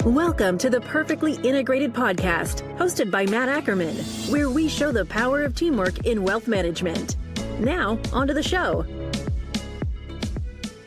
Welcome to the Perfectly Integrated Podcast, hosted by Matt Ackerman, where we show the power of teamwork in wealth management. Now, onto the show.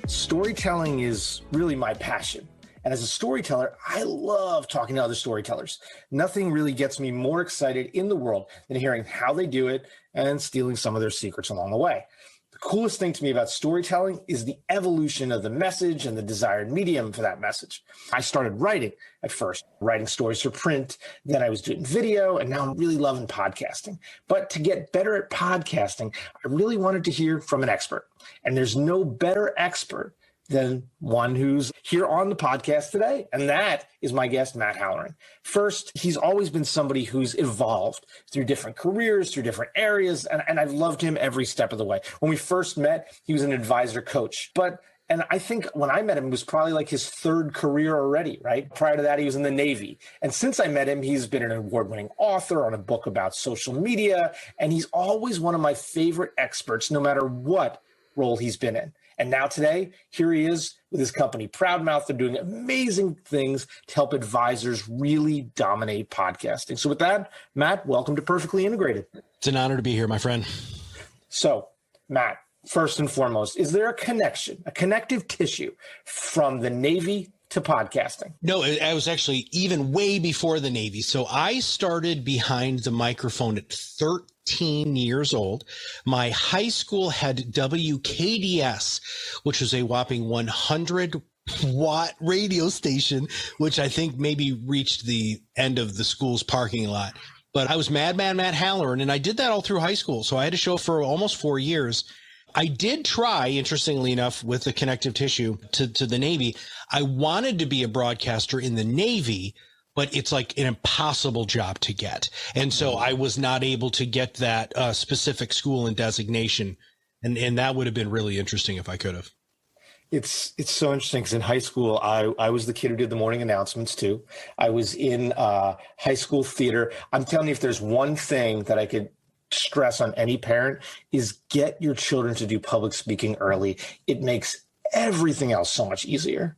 Storytelling is really my passion. And as a storyteller, I love talking to other storytellers. Nothing really gets me more excited in the world than hearing how they do it and stealing some of their secrets along the way. The coolest thing to me about storytelling is the evolution of the message and the desired medium for that message. I started writing at first, writing stories for print, then I was doing video, and now I'm really loving podcasting. But to get better at podcasting, I really wanted to hear from an expert. And there's no better expert than one who's here on the podcast today. And that is my guest, Matt Halloran. First, he's always been somebody who's evolved through different careers, through different areas. And I've loved him every step of the way. When we first met, he was an advisor coach. And I think when I met him, it was probably like his third career already, right? Prior to that, he was in the Navy. And since I met him, he's been an award-winning author on a book about social media. And he's always one of my favorite experts, no matter what role he's been in. And now today, here he is with his company, ProudMouth. They're doing amazing things to help advisors really dominate podcasting. So with that, Matt, welcome to Perfectly Integrated. It's an honor to be here, my friend. So, Matt, first and foremost, is there a connection, a connective tissue from the Navy to podcasting? No, I was actually even way before the Navy. So I started behind the microphone at 13 years old. My high school had WKDS, which was a whopping 100-watt radio station, which I think maybe reached the end of the school's parking lot. But I was Mad Matt Halloran, and I did that all through high school. So I had a show for almost 4 years. I did try, interestingly enough, with the connective tissue to the Navy. I wanted to be a broadcaster in the Navy, but it's like an impossible job to get. And so I was not able to get that specific school and designation. And that would have been really interesting if I could have. It's so interesting because in high school, I was the kid who did the morning announcements too. I was in high school theater. I'm telling you, if there's one thing that I could stress on any parent is get your children to do public speaking early. It makes everything else so much easier.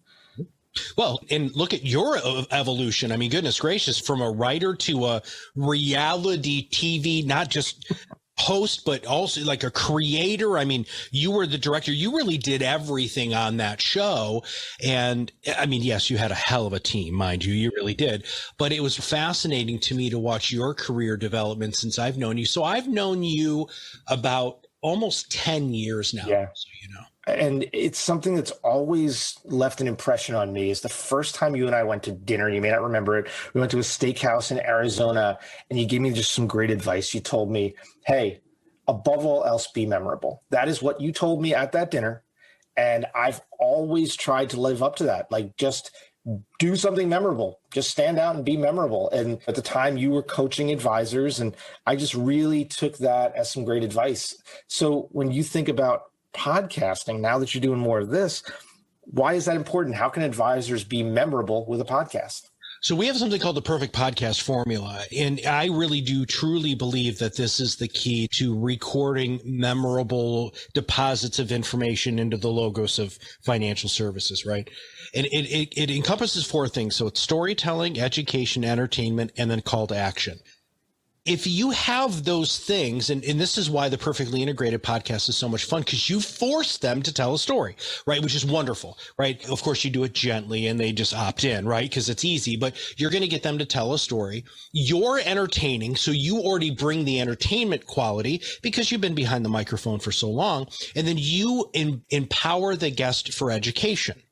Well, and look at your evolution. I mean, goodness gracious, from a writer to a reality TV, not just host, but also like a creator. I mean, you were the director. You really did everything on that show. And I mean, yes, you had a hell of a team, mind you. You really did. But it was fascinating to me to watch your career development since I've known you. So I've known you about almost 10 years now. Yeah. So, you know. And it's something that's always left an impression on me is the first time you and I went to dinner, you may not remember it. We went to a steakhouse in Arizona and you gave me just some great advice. You told me, hey, above all else, be memorable. That is what you told me at that dinner. And I've always tried to live up to that. Like just do something memorable, just stand out and be memorable. And at the time you were coaching advisors and I just really took that as some great advice. So when you think about podcasting, now that you're doing more of this, why is that important? How can advisors be memorable with a podcast? So we have something called the perfect podcast formula. And I really do truly believe that this is the key to recording memorable deposits of information into the logos of financial services, right? And it encompasses four things. So it's storytelling, education, entertainment, and then call to action. If you have those things, and this is why the Perfectly Integrated podcast is so much fun, because you force them to tell a story, right? Which is wonderful, right? Of course, you do it gently and they just opt in, right? Because it's easy, but you're going to get them to tell a story. You're entertaining, so you already bring the entertainment quality because you've been behind the microphone for so long. And then you empower the guest for education.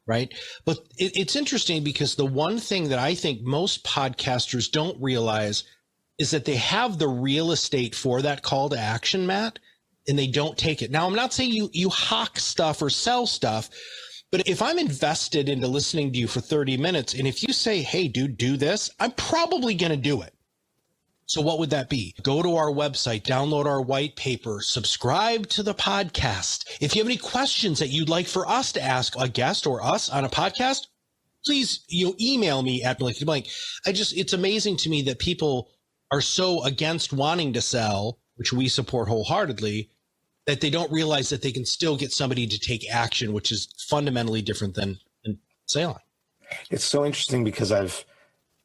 Right. But it's interesting because the one thing that I think most podcasters don't realize is that they have the real estate for that call to action, Matt, and they don't take it. Now, I'm not saying you hawk stuff or sell stuff, but if I'm invested into listening to you for 30 minutes, and if you say, hey, dude, do this, I'm probably going to do it. So what would that be? Go to our website, download our white paper, subscribe to the podcast. If you have any questions that you'd like for us to ask a guest or us on a podcast, please email me at blank. It's amazing to me that people are so against wanting to sell, which we support wholeheartedly, that they don't realize that they can still get somebody to take action, which is fundamentally different than selling. It's so interesting because I've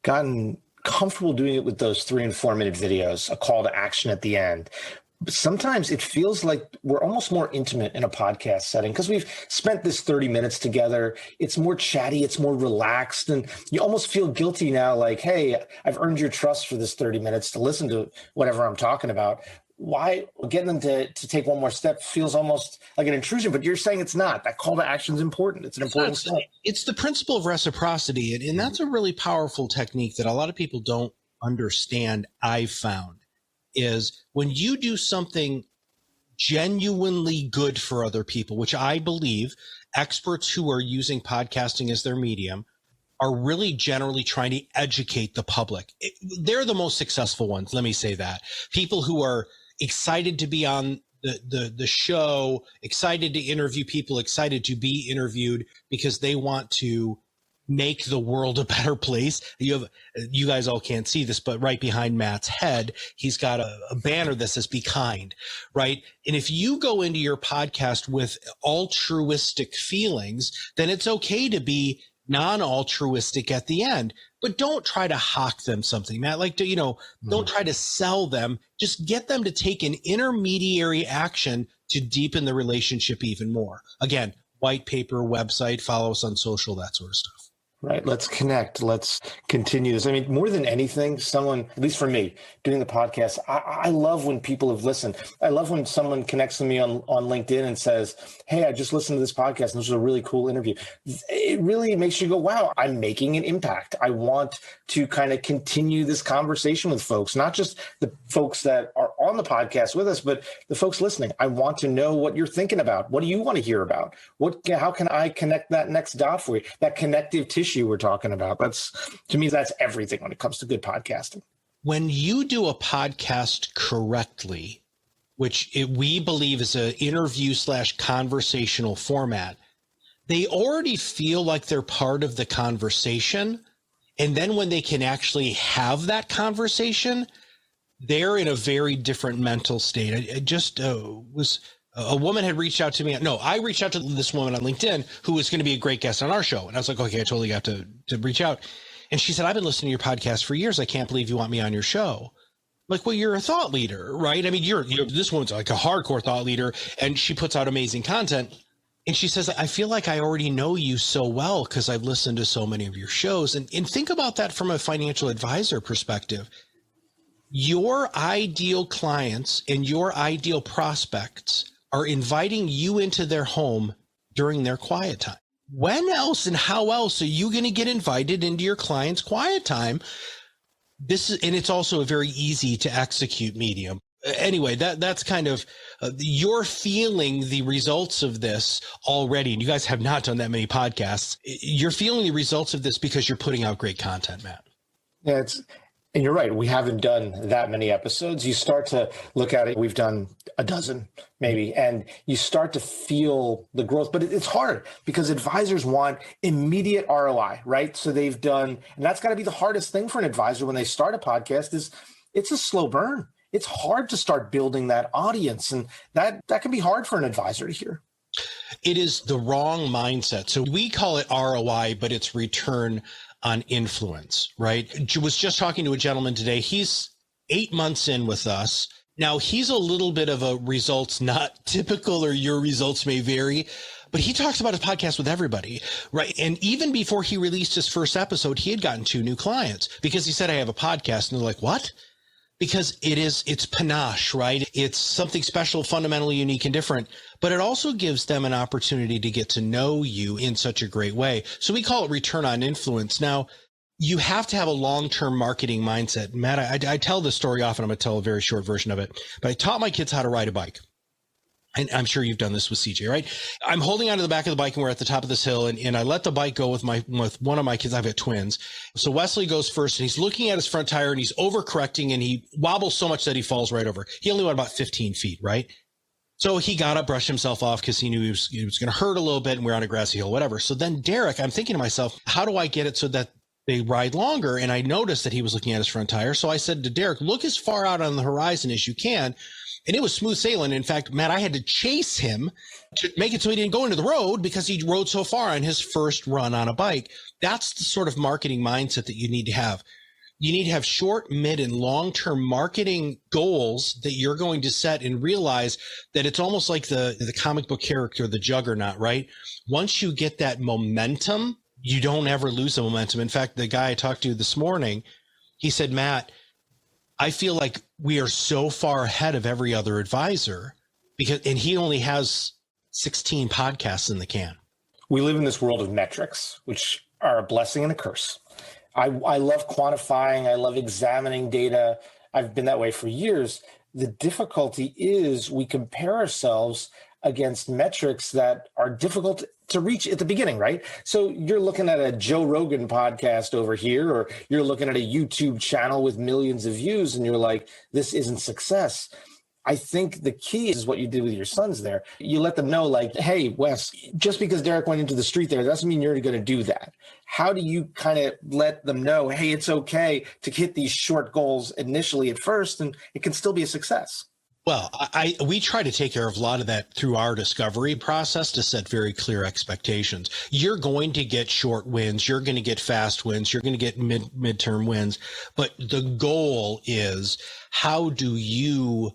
gotten comfortable doing it with those 3 and 4 minute videos, a call to action at the end. But sometimes it feels like we're almost more intimate in a podcast setting because we've spent this 30 minutes together. It's more chatty, it's more relaxed, and you almost feel guilty now, like, hey, I've earned your trust for this 30 minutes to listen to whatever I'm talking about. Why getting them to take one more step feels almost like an intrusion, but you're saying it's not. That call to action is important. It's an important step. It's the principle of reciprocity, and that's a really powerful technique that a lot of people don't understand, I've found. Is when you do something genuinely good for other people, which I believe experts who are using podcasting as their medium are really generally trying to educate the public. They're the most successful ones. Let me say that. People who are excited to be on the show, excited to interview people, excited to be interviewed because they want to make the world a better place. You guys all can't see this, but right behind Matt's head, he's got a banner that says "Be kind," right? And if you go into your podcast with altruistic feelings, then it's okay to be non-altruistic at the end, but don't try to hawk them something, Matt. Like, don't try to sell them. Just get them to take an intermediary action to deepen the relationship even more. Again, white paper, website, follow us on social, that sort of stuff. Right. Let's connect. Let's continue this. I mean, more than anything, someone, at least for me, doing the podcast, I love when people have listened. I love when someone connects with me on LinkedIn and says, hey, I just listened to this podcast and this was a really cool interview. It really makes you go, wow, I'm making an impact. I want to kind of continue this conversation with folks, not just the folks that are on the podcast with us, but the folks listening. I want to know what you're thinking about. What do you want to hear about? How can I connect that next dot for you? That connective tissue we're talking about. To me, that's everything when it comes to good podcasting. When you do a podcast correctly, which we believe is an interview / conversational format, they already feel like they're part of the conversation. And then when they can actually have that conversation, they're in a very different mental state. I just was a woman had reached out to me. No, I reached out to this woman on LinkedIn who was going to be a great guest on our show. And I was like, okay, I totally got to reach out. And she said, I've been listening to your podcast for years. I can't believe you want me on your show. I'm like, well, you're a thought leader, right? I mean, you're this woman's like a hardcore thought leader, and she puts out amazing content. And she says, I feel like I already know you so well because I've listened to so many of your shows. And think about that from a financial advisor perspective. Your ideal clients and your ideal prospects are inviting you into their home during their quiet time. When else and how else are you going to get invited into your client's quiet time? And it's also a very easy to execute medium. Anyway, that's kind of you're feeling the results of this already. And you guys have not done that many podcasts. You're feeling the results of this because you're putting out great content, Matt. Yeah, and you're right. We haven't done that many episodes. You start to look at it. We've done a dozen maybe, and you start to feel the growth. But it's hard because advisors want immediate ROI, right? So they've done, and that's got to be the hardest thing for an advisor when they start a podcast is it's a slow burn. It's hard to start building that audience, and that can be hard for an advisor to hear. It is the wrong mindset. So we call it ROI, but it's return on influence, right? I was just talking to a gentleman today. He's 8 months in with us. Now he's a little bit of a results not typical, or your results may vary, but he talks about his podcast with everybody, right? And even before he released his first episode, he had gotten 2 new clients because he said, I have a podcast. And they're like, what? Because it's panache, right? It's something special, fundamentally unique and different, but it also gives them an opportunity to get to know you in such a great way. So we call it return on influence. Now, you have to have a long-term marketing mindset. Matt, I tell this story often. I'm going to tell a very short version of it, but I taught my kids how to ride a bike. And I'm sure you've done this with CJ, right? I'm holding onto the back of the bike and we're at the top of this hill, and I let the bike go with one of my kids. I've got twins. So Wesley goes first and he's looking at his front tire and he's overcorrecting and he wobbles so much that he falls right over. He only went about 15 feet, right? So he got up, brushed himself off because he knew he was going to hurt a little bit and we're on a grassy hill, whatever. So then Derek, I'm thinking to myself, how do I get it so that they ride longer? And I noticed that he was looking at his front tire. So I said to Derek, look as far out on the horizon as you can. And it was smooth sailing. In fact, Matt, I had to chase him to make it so he didn't go into the road because he rode so far on his first run on a bike. That's the sort of marketing mindset that you need to have. You need to have short, mid, and long-term marketing goals that you're going to set and realize that it's almost like the comic book character, the Juggernaut, right? Once you get that momentum, you don't ever lose the momentum. In fact, the guy I talked to this morning, he said, Matt, I feel like we are so far ahead of every other advisor and he only has 16 podcasts in the can. We live in this world of metrics, which are a blessing and a curse. I love quantifying. I love examining data. I've been that way for years. The difficulty is we compare ourselves against metrics that are difficult to reach at the beginning, right? So you're looking at a Joe Rogan podcast over here, or you're looking at a YouTube channel with millions of views, and you're like, this isn't success. I think the key is what you did with your sons there. You let them know, like, hey, Wes, just because Derek went into the street there, doesn't mean you're going to do that. How do you kind of let them know, hey, it's okay to hit these short goals initially at first, and it can still be a success? Well, we try to take care of a lot of that through our discovery process to set very clear expectations. You're going to get short wins. You're going to get fast wins. You're going to get midterm wins. But the goal is, how do you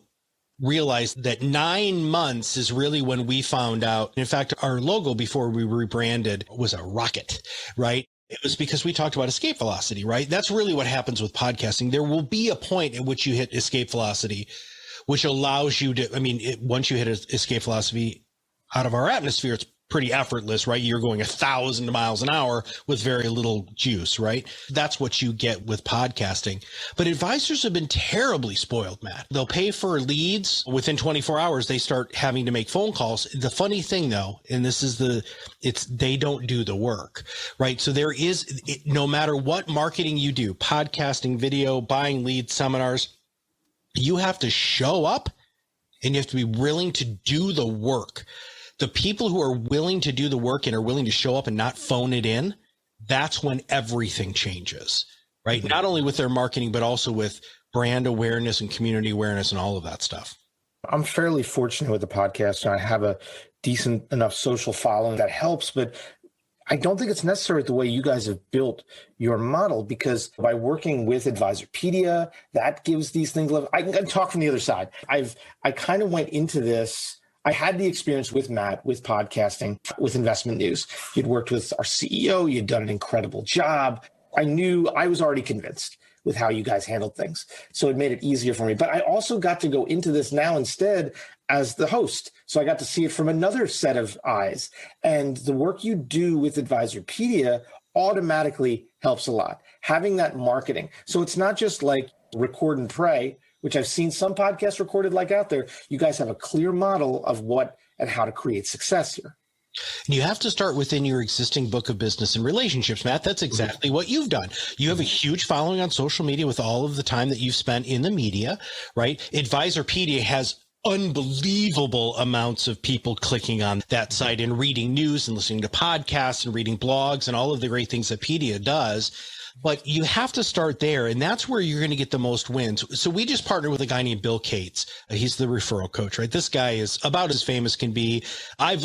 realize that 9 months is really when we found out? In fact, our logo before we rebranded was a rocket, right? It was because we talked about escape velocity, right? That's really what happens with podcasting. There will be a point at which you hit escape velocity, which allows you to, once you hit escape velocity out of our atmosphere, it's pretty effortless, right? You're going 1,000 miles an hour with very little juice, right? That's what you get with podcasting. But advisors have been terribly spoiled, Matt. They'll pay for leads. Within 24 hours, they start having to make phone calls. The funny thing, though, and this is they don't do the work, right? So no matter what marketing you do, podcasting, video, buying leads, seminars, you have to show up and you have to be willing to do the work. The people who are willing to do the work and are willing to show up and not phone it in, that's when everything changes, right? Mm-hmm. Not only with their marketing, but also with brand awareness and community awareness and all of that stuff. I'm fairly fortunate with the podcast, and I have a decent enough social following that helps, but I don't think it's necessary the way you guys have built your model, because by working with Advisorpedia, that gives these things. I can talk from the other side. I kind of went into this. I had the experience with Matt, with podcasting, with investment news. You'd worked with our CEO. You'd done an incredible job. I was already convinced with how you guys handled things. So it made it easier for me. But I also got to go into this now instead as the host. So I got to see it from another set of eyes. And the work you do with Advisorpedia automatically helps a lot. Having that marketing. So it's not just like record and pray, which I've seen some podcasts recorded like out there. You guys have a clear model of what and how to create success here. And you have to start within your existing book of business and relationships, Matt. That's exactly what you've done. You have a huge following on social media with all of the time that you've spent in the media, right? Advisorpedia has unbelievable amounts of people clicking on that site and reading news and listening to podcasts and reading blogs and all of the great things that Pedia does. But you have to start there, and that's where you're going to get the most wins. So we just partnered with a guy named Bill Cates. He's the referral coach, right? This guy is about as famous can be.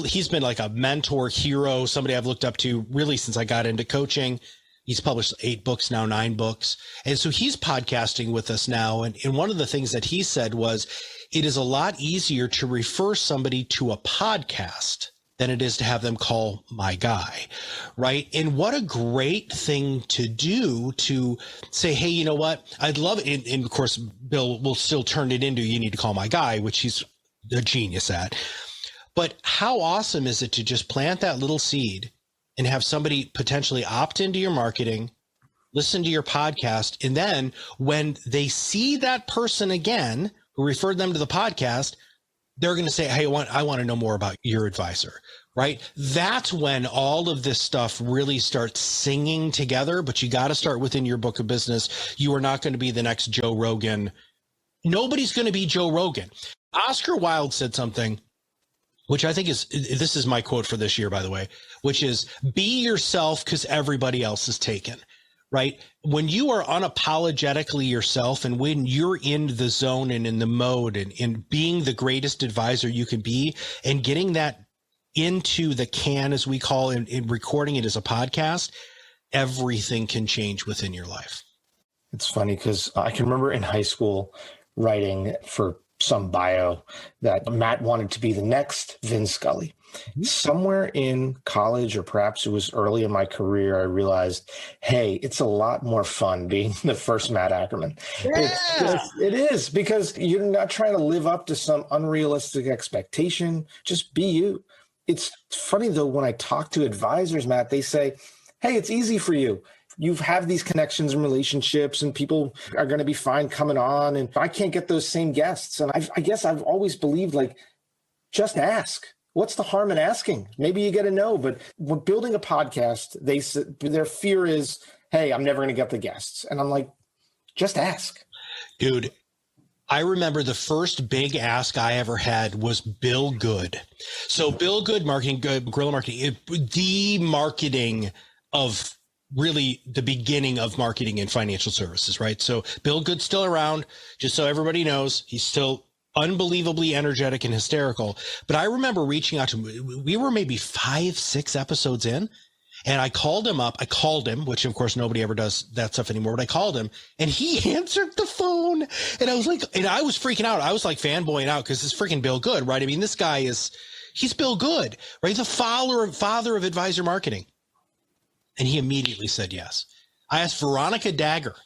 He's been like a mentor, hero, somebody I've looked up to really since I got into coaching. He's published 8 books now, 9 books. And so he's podcasting with us now. And one of the things that he said was, it is a lot easier to refer somebody to a podcast than it is to have them call my guy, right? And what a great thing to do to say, hey, you know what? I'd love it. And of course, Bill will still turn it into, you need to call my guy, which he's a genius at. But how awesome is it to just plant that little seed and have somebody potentially opt into your marketing, listen to your podcast, and then when they see that person again who referred them to the podcast, they're going to say, hey, I want to know more about your advisor, right? That's when all of this stuff really starts singing together, but you got to start within your book of business. You are not going to be the next Joe Rogan. Nobody's going to be Joe Rogan. Oscar Wilde said something, which I think this is my quote for this year, by the way, which is, be yourself because everybody else is taken. right? When you are unapologetically yourself and when you're in the zone and in the mode and being the greatest advisor you can be and getting that into the can, as we call it, in recording it as a podcast, everything can change within your life. It's funny because I can remember in high school writing for some bio that Matt wanted to be the next Vin Scully. Somewhere in college, or perhaps it was early in my career, I realized, hey, it's a lot more fun being the first Matt Ackerman. Yeah. It is, because you're not trying to live up to some unrealistic expectation. Just be you. It's funny, though, when I talk to advisors, Matt, they say, hey, it's easy for you. You have these connections and relationships, and people are going to be fine coming on. And I can't get those same guests. And I guess I've always believed, like, just ask. What's the harm in asking? Maybe you get a no. But when building a podcast, their fear is, hey, I'm never going to get the guests. And I'm like, just ask. Dude, I remember the first big ask I ever had was Bill Good. So Bill Good Marketing, Guerrilla Marketing, the marketing of really the beginning of marketing in financial services, right? So Bill Good's still around, just so everybody knows. He's still unbelievably energetic and hysterical. But I remember reaching out to him. We were maybe 5-6 episodes in, and I called him up. I called him, which of course nobody ever does that stuff anymore, but I called him and he answered the phone. And I was like, and I was freaking out. I was like fanboying out because it's freaking Bill Good, right? I mean, this guy he's Bill Good, right? The father of advisor marketing. And he immediately said yes. I asked Veronica Dagger.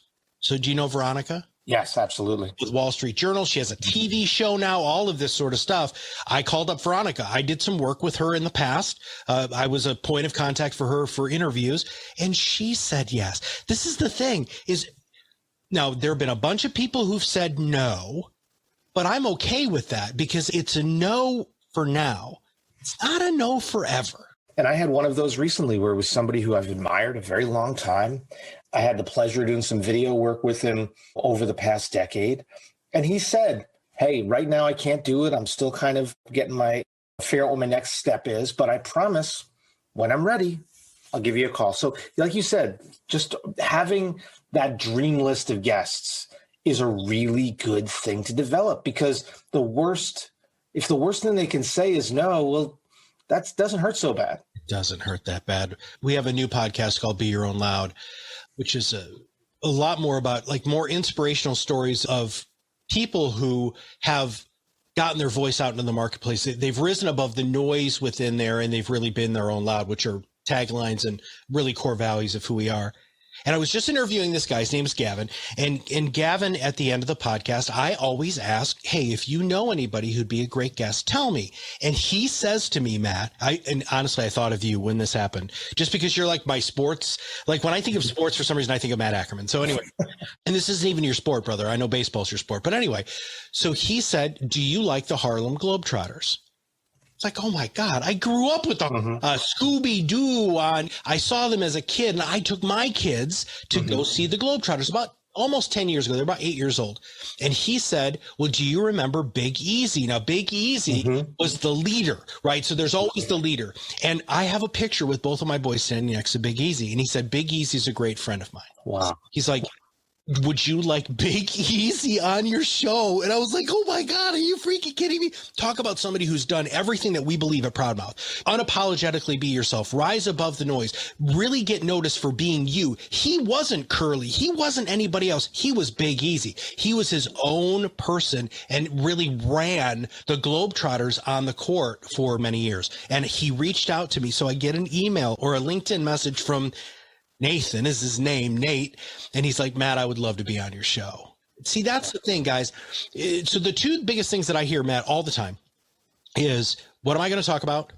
So do you know Veronica? Yes, absolutely. With Wall Street Journal. She has a TV show now, all of this sort of stuff. I called up Veronica. I did some work with her in the past. I was a point of contact for her for interviews, and she said yes. This is the thing is, now there have been a bunch of people who've said no, but I'm okay with that because it's a no for now. It's not a no forever. And I had one of those recently where it was somebody who I've admired a very long time. I had the pleasure of doing some video work with him over the past decade. And he said, hey, right now I can't do it. I'm still kind of getting figure out what my next step is. But I promise when I'm ready, I'll give you a call. So like you said, just having that dream list of guests is a really good thing to develop, because if the worst thing they can say is no, well, that doesn't hurt so bad. It doesn't hurt that bad. We have a new podcast called Be Your Own Loud, which is a lot more about like more inspirational stories of people who have gotten their voice out into the marketplace. They've risen above the noise within there, and they've really been their own loud, which are taglines and really core values of who we are. And I was just interviewing this guy. His name is Gavin. And Gavin, at the end of the podcast, I always ask, hey, if you know anybody who'd be a great guest, tell me. And he says to me, Matt, and honestly, I thought of you when this happened, just because you're like my sports. Like when I think of sports, for some reason, I think of Matt Ackerman. So anyway, and this isn't even your sport, brother. I know baseball's your sport. But anyway, so he said, do you like the Harlem Globetrotters? It's like, oh my God, I grew up with them. Scooby-Doo I saw them as a kid, and I took my kids to go see the Globetrotters about almost 10 years ago. They're about 8 years old. And he said, well, do you remember Big Easy? Now, Big Easy was the leader, right? So there's always the leader. And I have a picture with both of my boys standing next to Big Easy. And he said, Big Easy is a great friend of mine. Wow. He's like, would you like Big Easy on your show? And I was like, oh my God, are you freaking kidding me? Talk about somebody who's done everything that we believe at ProudMouth. Unapologetically be yourself, rise above the noise, really get noticed for being you. He wasn't Curly. He wasn't anybody else. He was Big Easy. He was his own person and really ran the Globetrotters on the court for many years. And he reached out to me. So I get an email or a LinkedIn message from Nathan is his name, Nate. And he's like, Matt, I would love to be on your show. See, that's the thing, guys. So the two biggest things that I hear, Matt, all the time is, what am I going to talk about?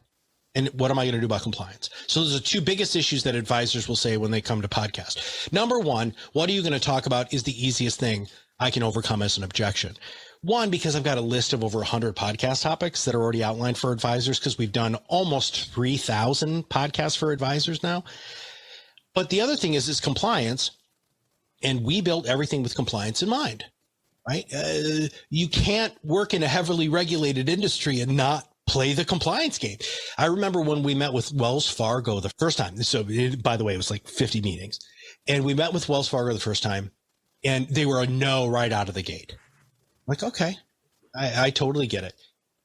And what am I going to do about compliance? So those are the two biggest issues that advisors will say when they come to podcast. Number one, what are you going to talk about is the easiest thing I can overcome as an objection. One, because I've got a list of over 100 podcast topics that are already outlined for advisors, because we've done almost 3,000 podcasts for advisors now. But the other thing is compliance, and we built everything with compliance in mind, right? You can't work in a heavily regulated industry and not play the compliance game. I remember when we met with Wells Fargo the first time. So by the way, it was like 50 meetings, and we met with Wells Fargo the first time, and they were a no right out of the gate. Like, okay, I totally get it.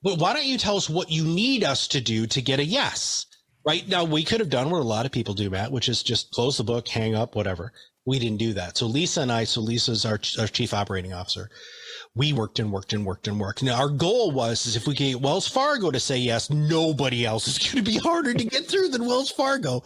But why don't you tell us what you need us to do to get a yes? Right now, we could have done what a lot of people do, Matt, which is just close the book, hang up, whatever. We didn't do that. So Lisa's our chief operating officer. We worked and worked and worked and worked. Now, our goal is if we can get Wells Fargo to say yes, nobody else is going to be harder to get through than Wells Fargo.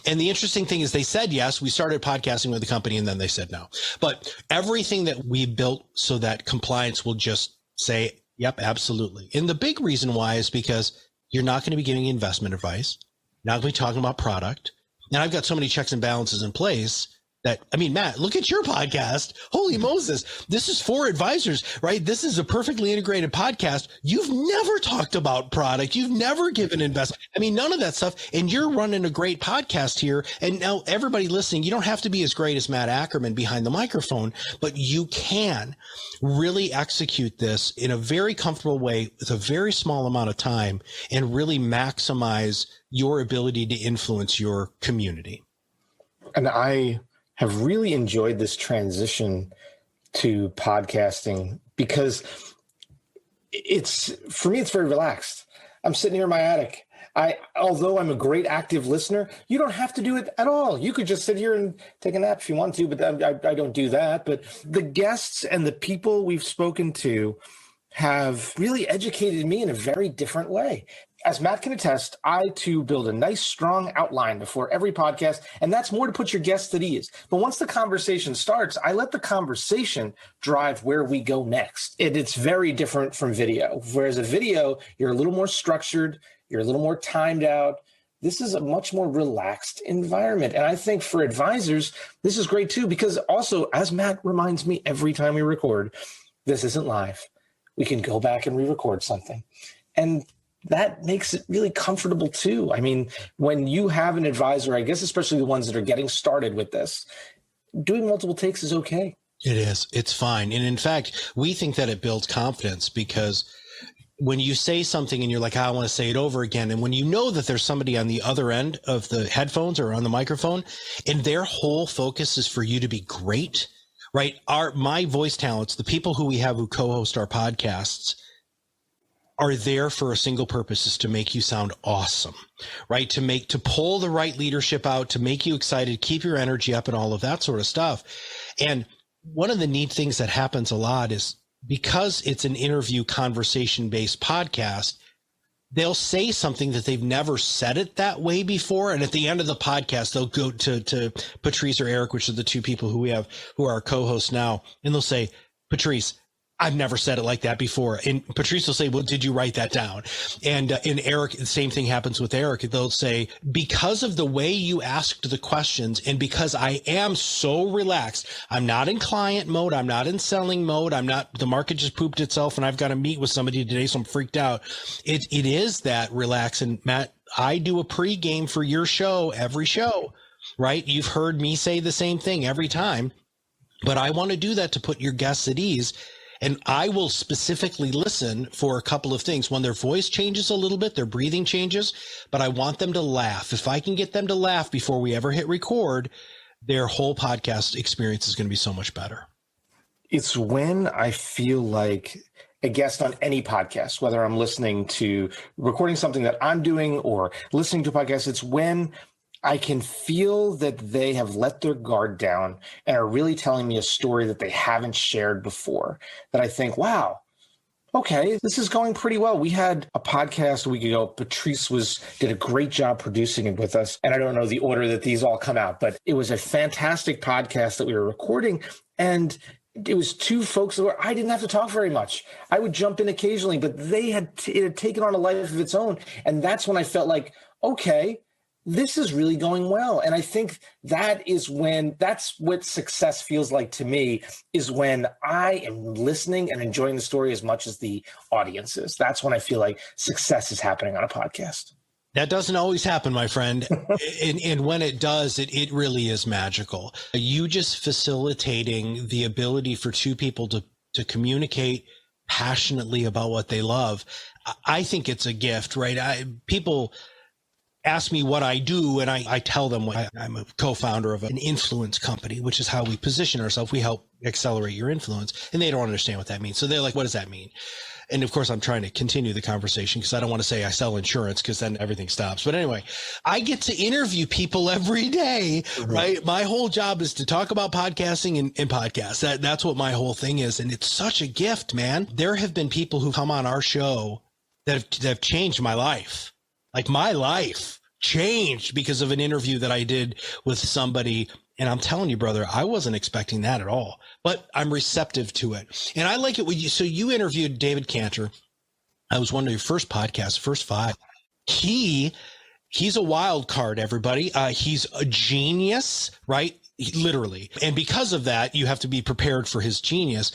And the interesting thing is they said yes. We started podcasting with the company, and then they said no. But everything that we built so that compliance will just say, yep, absolutely. And the big reason why is because you're not going to be giving investment advice. You're not going to be talking about product. And I've got so many checks and balances in place that, I mean, Matt, look at your podcast. Holy Moses. This is for advisors, right? This is a perfectly integrated podcast. You've never talked about product. You've never given investment. I mean, none of that stuff. And you're running a great podcast here. And now everybody listening, you don't have to be as great as Matt Ackerman behind the microphone, but you can really execute this in a very comfortable way with a very small amount of time and really maximize your ability to influence your community. And I have really enjoyed this transition to podcasting because for me, it's very relaxed. I'm sitting here in my attic. Although I'm a great active listener, you don't have to do it at all. You could just sit here and take a nap if you want to, but I don't do that. But the guests and the people we've spoken to have really educated me in a very different way. As Matt can attest, I too build a nice, strong outline before every podcast, and that's more to put your guests at ease. But once the conversation starts, I let the conversation drive where we go next. It's very different from video. Whereas a video, you're a little more structured, you're a little more timed out. This is a much more relaxed environment. And I think for advisors, this is great too, because also, as Matt reminds me every time we record, this isn't live. We can go back and re-record something. And that makes it really comfortable too. I mean, when you have an advisor, I guess, especially the ones that are getting started with this, doing multiple takes is okay. It is. It's fine. And in fact, we think that it builds confidence because when you say something and you're like, I want to say it over again. And when you know that there's somebody on the other end of the headphones or on the microphone and their whole focus is for you to be great, right? My voice talents, the people who we have who co-host our podcasts, are there for a single purpose, is to make you sound awesome, right? To pull the right leadership out, to make you excited, keep your energy up and all of that sort of stuff. And one of the neat things that happens a lot is because it's an interview conversation-based podcast, they'll say something that they've never said it that way before. And at the end of the podcast, they'll go to Patrice or Eric, which are the two people who we have who are our co-hosts now. And they'll say, Patrice, I've never said it like that before. And Patrice will say, well, did you write that down? And in Eric, the same thing happens with Eric. They'll say, because of the way you asked the questions and because I am so relaxed, I'm not in client mode. I'm not in selling mode. The market just pooped itself and I've got to meet with somebody today. So I'm freaked out. It is that relax. And Matt, I do a pregame for your show, every show, right? You've heard me say the same thing every time, but I want to do that to put your guests at ease. And I will specifically listen for a couple of things. When their voice changes a little bit, their breathing changes, but I want them to laugh. If I can get them to laugh before we ever hit record, their whole podcast experience is going to be so much better. It's when I feel like a guest on any podcast, whether I'm listening to recording something that I'm doing or listening to a podcast, it's when I can feel that they have let their guard down and are really telling me a story that they haven't shared before, that I think, wow, okay, this is going pretty well. We had a podcast a week ago. Patrice did a great job producing it with us. And I don't know the order that these all come out, but it was a fantastic podcast that we were recording. And it was two folks where I didn't have to talk very much. I would jump in occasionally, but it had taken on a life of its own. And that's when I felt like, okay, this is really going well. And I think that's what success feels like to me, is when I am listening and enjoying the story as much as the audience is. That's when I feel like success is happening on a podcast. That doesn't always happen, my friend. and when it does, it really is magical. You just facilitating the ability for two people to communicate passionately about what they love. I think it's a gift, right? People ask me what I do, and I tell them I'm a co-founder of an influence company, which is how we position ourselves. We help accelerate your influence, and they don't understand what that means. So they're like, what does that mean? And of course, I'm trying to continue the conversation because I don't want to say I sell insurance because then everything stops. But anyway, I get to interview people every day, right? My whole job is to talk about podcasting and podcasts. That's what my whole thing is. And it's such a gift, man. There have been people who come on our show that have changed my life. Like my life changed because of an interview that I did with somebody. And I'm telling you, brother, I wasn't expecting that at all, but I'm receptive to it. And I like it when so you interviewed David Cantor. I was one of your first podcasts, first 5. He's a wild card, everybody. He's a genius, right? Literally. And because of that, you have to be prepared for his genius.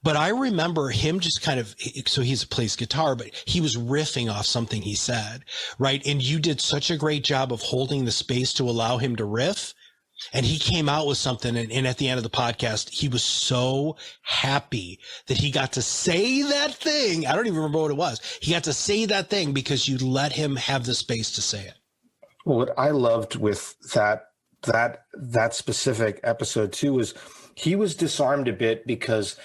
But I remember him just kind of, so he plays guitar, but he was riffing off something he said, right? And you did such a great job of holding the space to allow him to riff. And he came out with something, and at the end of the podcast, he was so happy that he got to say that thing. I don't even remember what it was. He got to say that thing because you let him have the space to say it. Well, what I loved with that specific episode too was he was disarmed a bit because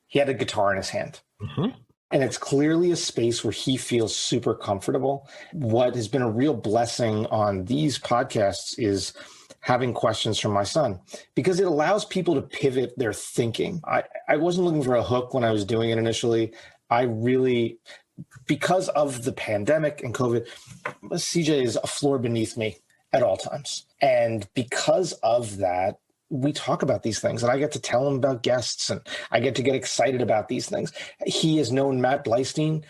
he had a guitar in his hand. Mm-hmm. And it's clearly a space where he feels super comfortable. What has been a real blessing on these podcasts is having questions from my son, because it allows people to pivot their thinking. I wasn't looking for a hook when I was doing it initially. I really, because of the pandemic and COVID, CJ is a floor beneath me at all times. And because of that, we talk about these things, and I get to tell him about guests, and I get to get excited about these things. He has known Matt Bleistein.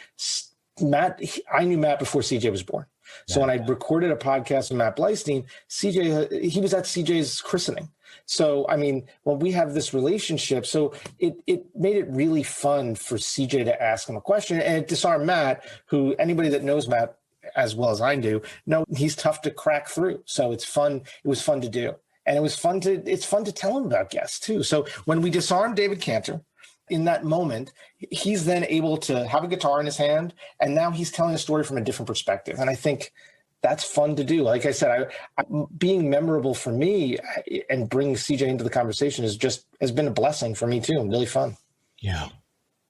I knew Matt before CJ was born. So when I recorded a podcast with Matt Bleistein, he was at CJ's christening. So, I mean, when we have this relationship, so it made it really fun for CJ to ask him a question, and it disarmed Matt, who anybody that knows Matt as well as I do, he's tough to crack through. So it's fun. It was fun to do. And it's fun to tell him about guests too. So when we disarmed David Cantor, in that moment, he's then able to have a guitar in his hand, and now he's telling a story from a different perspective. And I think that's fun to do. Like I said, being memorable for me and bringing CJ into the conversation has been a blessing for me too, and really fun. Yeah.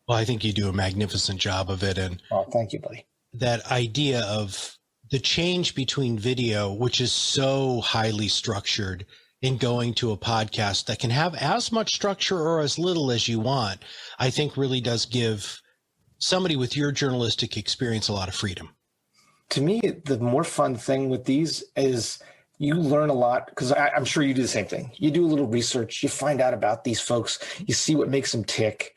Well, I think you do a magnificent job of it. And thank you, buddy. That idea of the change between video, which is so highly structured, in going to a podcast that can have as much structure or as little as you want, I think really does give somebody with your journalistic experience a lot of freedom. To me, the more fun thing with these is you learn a lot, because I'm sure you do the same thing. You do a little research, you find out about these folks, you see what makes them tick.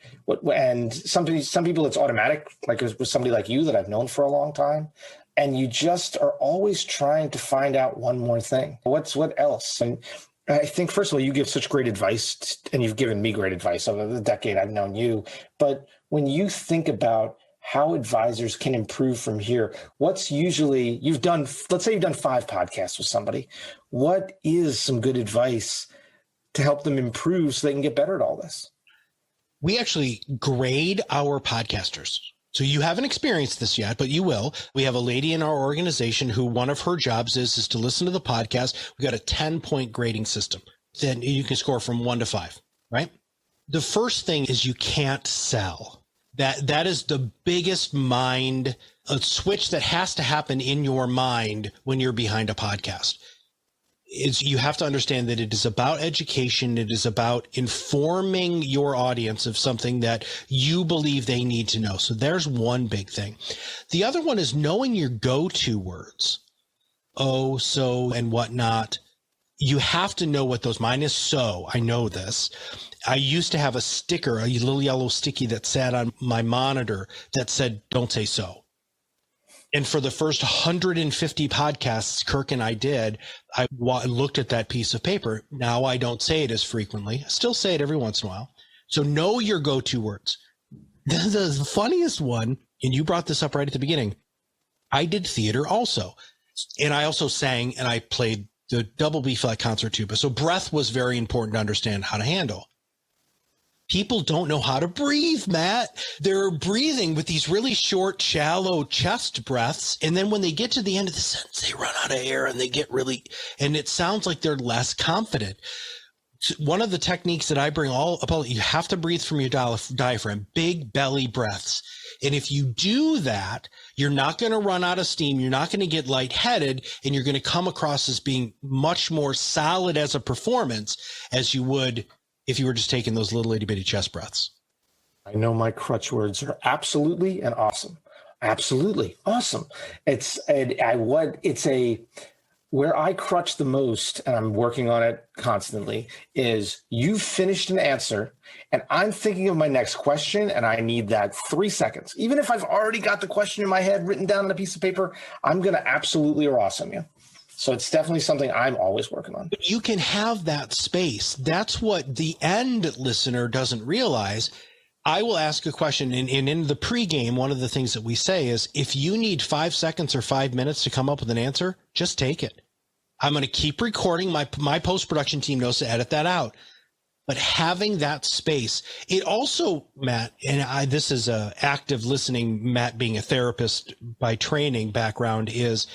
And some people it's automatic, like with somebody like you that I've known for a long time. And you just are always trying to find out one more thing. What else? And I think, first of all, you give such great advice, and you've given me great advice over the decade I've known you. But when you think about how advisors can improve from here, let's say you've done 5 podcasts with somebody. What is some good advice to help them improve so they can get better at all this? We actually grade our podcasters. So you haven't experienced this yet, but you will. We have a lady in our organization who one of her jobs is to listen to the podcast. We got a 10-point grading system. Then you can score from 1 to 5, right? The first thing is you can't sell. That is the biggest mind switch that has to happen in your mind when you're behind a podcast. You have to understand that it is about education. It is about informing your audience of something that you believe they need to know. So there's one big thing. The other one is knowing your go-to words. Oh, so, and whatnot. You have to know what those, mine is so. I know this. I used to have a sticker, a little yellow sticky that sat on my monitor that said, don't say so. And for the first 150 podcasts Kirk and I did, I looked at that piece of paper. Now I don't say it as frequently. I still say it every once in a while. So know your go-to words. The funniest one, and you brought this up right at the beginning, I did theater also. And I also sang, and I played the double B-flat concert tuba. So breath was very important to understand how to handle. People don't know how to breathe, Matt. They're breathing with these really short, shallow chest breaths. And then when they get to the end of the sentence, they run out of air and they get and it sounds like they're less confident. One of the techniques that I bring all about, you have to breathe from your diaphragm, big belly breaths. And if you do that, you're not going to run out of steam. You're not going to get lightheaded, and you're going to come across as being much more solid as a performance as you would if you were just taking those little itty bitty chest breaths. I know my crutch words are absolutely and awesome. Absolutely awesome. Where I crutch the most, and I'm working on it constantly, is you've finished an answer and I'm thinking of my next question and I need that 3 seconds. Even if I've already got the question in my head written down on a piece of paper, I'm going to absolutely or awesome you. So it's definitely something I'm always working on. You can have that space. That's what the end listener doesn't realize. I will ask a question, and in the pregame, one of the things that we say is, if you need 5 seconds or 5 minutes to come up with an answer, just take it. I'm going to keep recording. My post-production team knows to edit that out. But having that space, it also, Matt, and this is active listening, Matt being a therapist by training background, is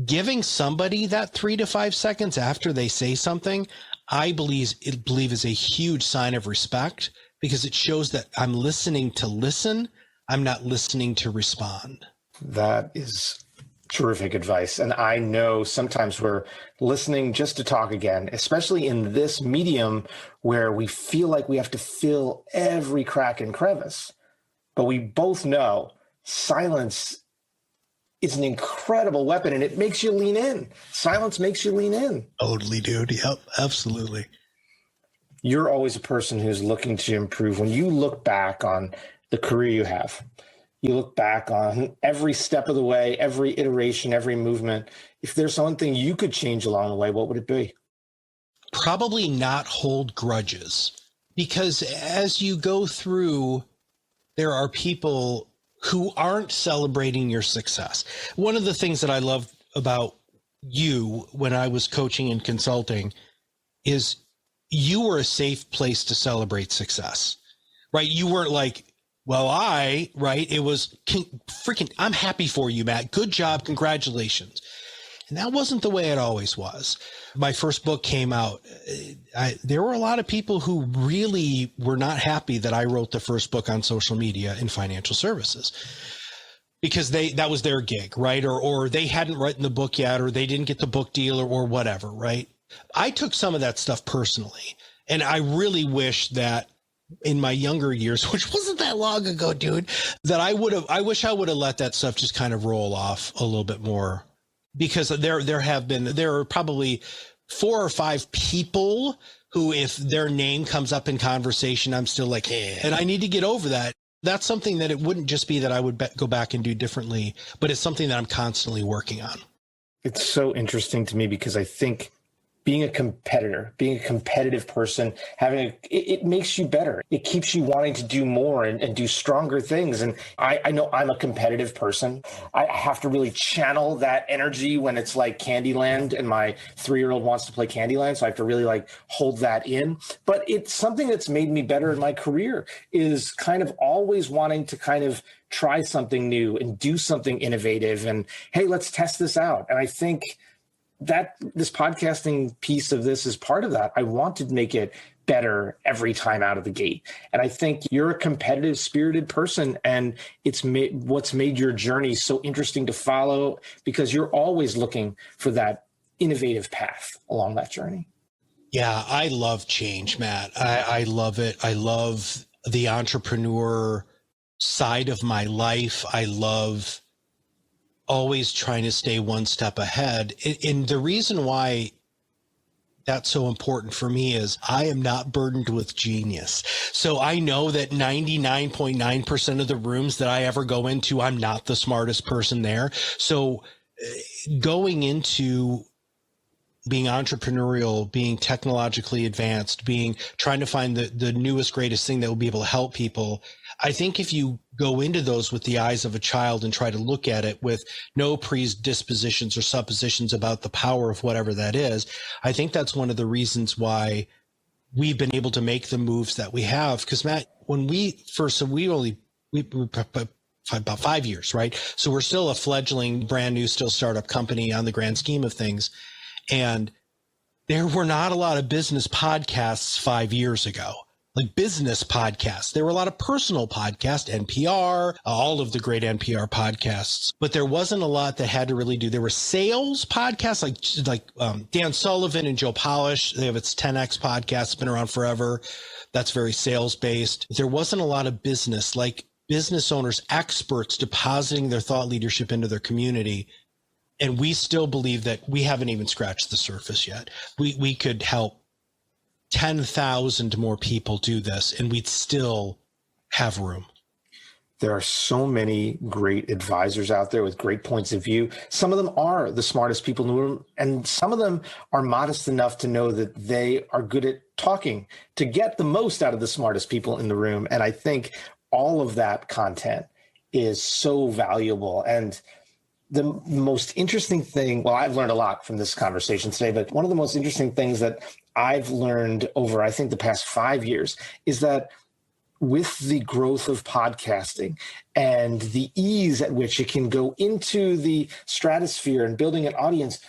giving somebody that 3 to 5 seconds after they say something, I believe is a huge sign of respect, because it shows that I'm listening to listen. I'm not listening to respond. That is terrific advice. And I know sometimes we're listening just to talk again, especially in this medium where we feel like we have to fill every crack and crevice. But we both know silence is an incredible weapon, and it makes you lean in. Silence makes you lean in. Totally, dude. Yep, absolutely. You're always a person who's looking to improve. When you look back on the career you have, you look back on every step of the way, every iteration, every movement. If there's one thing you could change along the way, what would it be? Probably not hold grudges, because as you go through, there are people who aren't celebrating your success. One of the things that I love about you when I was coaching and consulting is you were a safe place to celebrate success, right? You weren't like, well, it was freaking, I'm happy for you, Matt. Good job. Congratulations. And that wasn't the way it always was. My first book came out. There were a lot of people who really were not happy that I wrote the first book on social media in financial services, because that was their gig, right? Or they hadn't written the book yet, or they didn't get the book deal, or whatever, right? I took some of that stuff personally. And I really wish that in my younger years, which wasn't that long ago, dude, that I wish I would have let that stuff just kind of roll off a little bit more. Because there are probably 4 or 5 people who, if their name comes up in conversation, I'm still like, hey, and I need to get over that. That's something that it wouldn't just be that I would go back and do differently, but it's something that I'm constantly working on. It's so interesting to me, because I think being a competitor, being a competitive person, it makes you better. It keeps you wanting to do more and do stronger things. And I know I'm a competitive person. I have to really channel that energy when it's like Candyland and my 3-year-old wants to play Candyland. So I have to really like hold that in. But it's something that's made me better in my career, is kind of always wanting to kind of try something new and do something innovative. And hey, let's test this out. And I think that this podcasting piece of this is part of that. I want to make it better every time out of the gate. And I think you're a competitive spirited person, and it's what's made your journey so interesting to follow, because you're always looking for that innovative path along that journey. Yeah, I love change, Matt. I love it. I love the entrepreneur side of my life. I love always trying to stay one step ahead. And the reason why that's so important for me is I am not burdened with genius. So I know that 99.9% of the rooms that I ever go into, I'm not the smartest person there. So going into being entrepreneurial, being technologically advanced, trying to find the newest, greatest thing that will be able to help people. I think if you go into those with the eyes of a child and try to look at it with no predispositions or suppositions about the power of whatever that is, I think that's one of the reasons why we've been able to make the moves that we have. Because Matt, when we about 5 years, right? So we're still a fledgling, brand new, still startup company on the grand scheme of things. And there were not a lot of business podcasts 5 years ago, like business podcasts. There were a lot of personal podcasts, NPR, all of the great NPR podcasts, but there wasn't a lot that had to really do. There were sales podcasts like Dan Sullivan and Joe Polish. They have its 10X podcast, it's been around forever. That's very sales based. There wasn't a lot of business, like business owners, experts depositing their thought leadership into their community. And we still believe that we haven't even scratched the surface yet. We could help 10,000 more people do this, and we'd still have room. There are so many great advisors out there with great points of view. Some of them are the smartest people in the room, and some of them are modest enough to know that they are good at talking to get the most out of the smartest people in the room. And I think all of that content is so valuable. And the most interesting thing, well, I've learned a lot from this conversation today, but one of the most interesting things that I've learned over, I think, the past 5 years is that with the growth of podcasting and the ease at which it can go into the stratosphere and building an audience,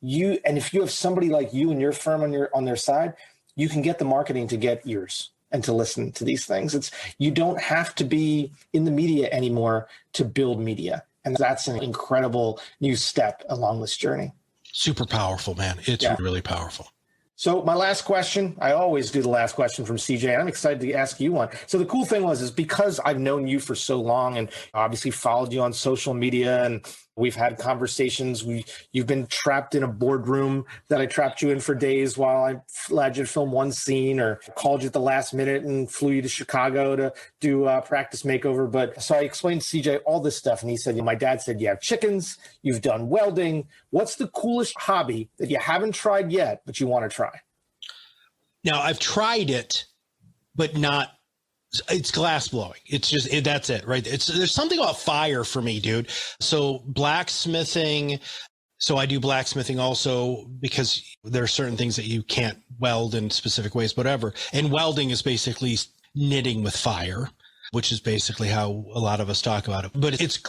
and if you have somebody like you and your firm on their side, you can get the marketing to get ears and to listen to these things. You don't have to be in the media anymore to build media. And that's an incredible new step along this journey. Super powerful, man. It's really powerful. So my last question, I always do the last question from CJ, and I'm excited to ask you one. So the cool thing is because I've known you for so long and obviously followed you on social media, and we've had conversations. You've been trapped in a boardroom that I trapped you in for days while I allowed you to film one scene, or called you at the last minute and flew you to Chicago to do a practice makeover. But so I explained to CJ all this stuff, and he said, my dad said, you have chickens, you've done welding. What's the coolest hobby that you haven't tried yet, but you want to try? Now, I've tried it, but not. It's glass blowing. It's just, that's it, right? There's something about fire for me, dude. So blacksmithing. So I do blacksmithing also because there are certain things that you can't weld in specific ways, whatever. And welding is basically knitting with fire, which is basically how a lot of us talk about it. But it's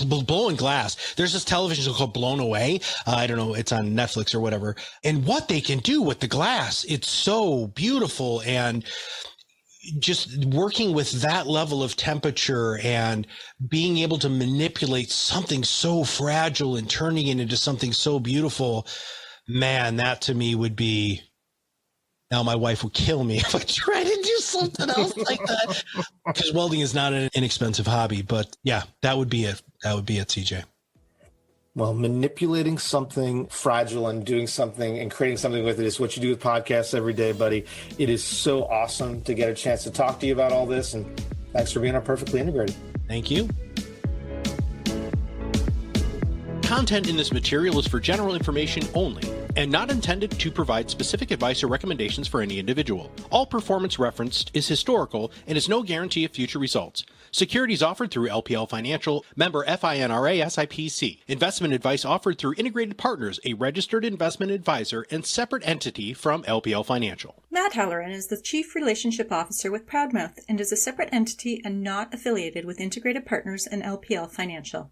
blowing glass. There's this television show called Blown Away. I don't know. It's on Netflix or whatever. And what they can do with the glass, it's so beautiful. And just working with that level of temperature and being able to manipulate something so fragile and turning it into something so beautiful, man, that to me would be, now my wife would kill me if I tried to do something else like that, because welding is not an inexpensive hobby. But yeah, that would be it. That would be it, CJ. Well, manipulating something fragile and doing something and creating something with it is what you do with podcasts every day, buddy. It is so awesome to get a chance to talk to you about all this. And thanks for being on Perfectly Integrated. Thank you. Content in this material is for general information only and not intended to provide specific advice or recommendations for any individual. All performance referenced is historical and is no guarantee of future results. Securities offered through LPL Financial, member FINRA SIPC. Investment advice offered through Integrated Partners, a registered investment advisor and separate entity from LPL Financial. Matt Halloran is the Chief Relationship Officer with ProudMouth and is a separate entity and not affiliated with Integrated Partners and LPL Financial.